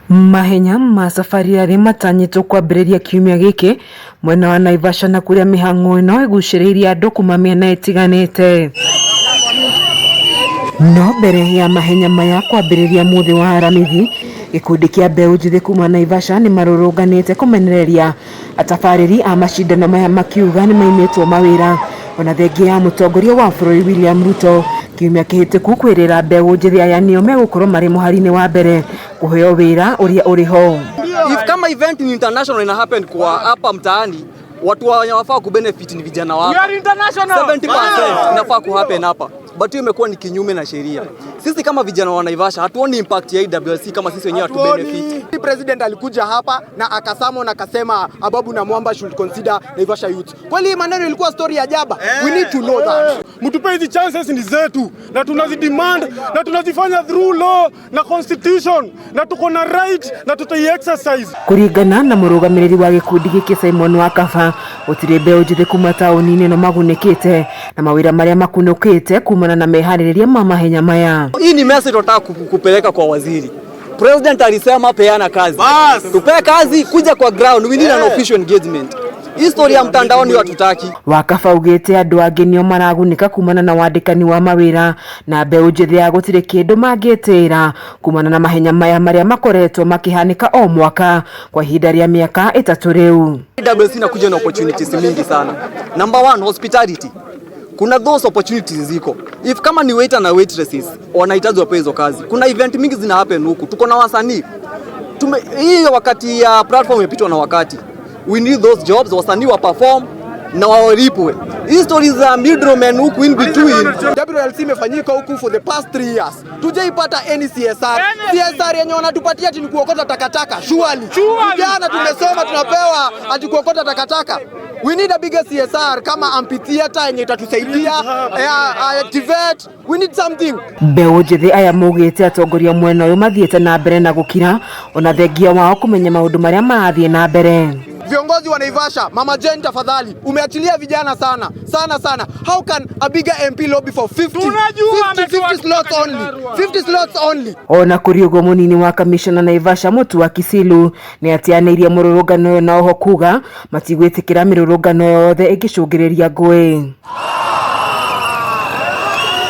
Mahenya ma safari arĩ matanyĩtwo kwambĩrĩria kiumia gĩkĩ mwena wa Naivasha na kũrĩa Mihang'o ĩno ĩgucĩrĩirie andũ kuma mĩena ĩtiganĩte. No mbere ya mahenya maya kwambĩrĩria mũthĩ wa aramithi, gikundi kĩa Mbeu njithi kuma Naivasha nĩ marurunganite kumenereria atabariri a macindano maya makiuga nimaimitwo mawira ona thengia ya mũtongoria wa bũrũri William Ruto kiumia kĩhĩtũku kwĩrĩra Mbeu njithi aya nĩo megũkorwo marĩ mũhari-inĩ wa mbere kuheo wira ũrĩa ũrĩ ho. If kama event ni international ina happen kwa hapa mtaani, watu wanafaa kubenefit ni vijana wao. 70% inafaa ku happen hapa. But hiyo imekuwa ni kinyume na sheria. Sisi kama vijana wa Naivasha hatuoni impact ya WRC kama sisi wenyewe hatu benefit. President alikuja hapa na akasamo na akasema Ababu na Mwamba should consider Naivasha youth. Kweli maneno ilikuwa story ya jaba. We need to know that. Mtupe hizi chances ni zetu na tunazidemand na tunazifanya through law na constitution na tuko na right na tutai-exercise. Kuringana na mũrũgamĩrĩri wa gikundi gĩkĩ Simon wa Kaba, gũtirĩ Mbeu njithi kuma tauni-ini ĩno magunĩkĩte na mawira marĩa makunũkĩte kumana na mehaririria ma mahenya maya. Hii ni message tunataka kupeleka kwa waziri. President alisema peana kazi. Tupe kazi kuja kwa ground. We need an official engagement. History ya mtandaoni hatutaki. Wakaba ugĩte andũ angĩ nĩo maragunĩka kumana na wandĩkani wa mawira na Mbeu njithi ya gũtirĩ kĩndũ mangĩtĩra kumana na mahenya maya marĩa makoretwo makĩhanĩka o mwaka kwa ihinda rĩa mĩaka 3 rĩu. WRC inakuja na opportunities mingi sana. Number 1, hospitality. Kuna those opportunities ziko. If kama ni waiter na waitresses wanahitaji wapewe hizo kazi. Kuna event mingi zina happen huku. Tuko na wasanii. Hii wakati ya platform imepitwa na wakati. We need those jobs, wasanii wa perform na walipwe. Hii stories za middlemen huku in between. WRC imefanyika huku for the past 3 years. Tujaipata any CSR. CSR yenye wanatupatia ati ni kuokota takataka. Surely. Vijana tumesoma tunapewa ati kuokota takataka. We need a bigger CSR kama amphitheater yenye itatusaidia activate. We need something. Mbeu njithi aya mugĩte atongoria mwena ũyũ mathiĩte na mbere na gũkira ona thengia wao kumenya maũndũ marĩa marathiĩ na mbere. Viongozi wa Naivasha, Mama Jane tafadhali, umeachilia vijana sana. How can a bigger MP lobby for 50 slots only? 50 slots only. Ona kũrĩ ũguo mũnini wa kamishona Naivasha Mũtu wa Kisilu nĩ atianĩirie mũrũrũngano ũyũ na oho kuga matigwĩtĩkĩra mĩrũrũngano yothe ĩngĩcũngĩrĩria ngũĩ.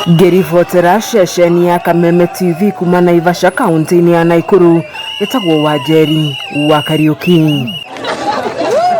Ngĩribotera ceceni ya Kameme TV kuma Naivasha kaunti-inĩ ya Nakuru, gĩtagwo Wanjeri wa Kariuki.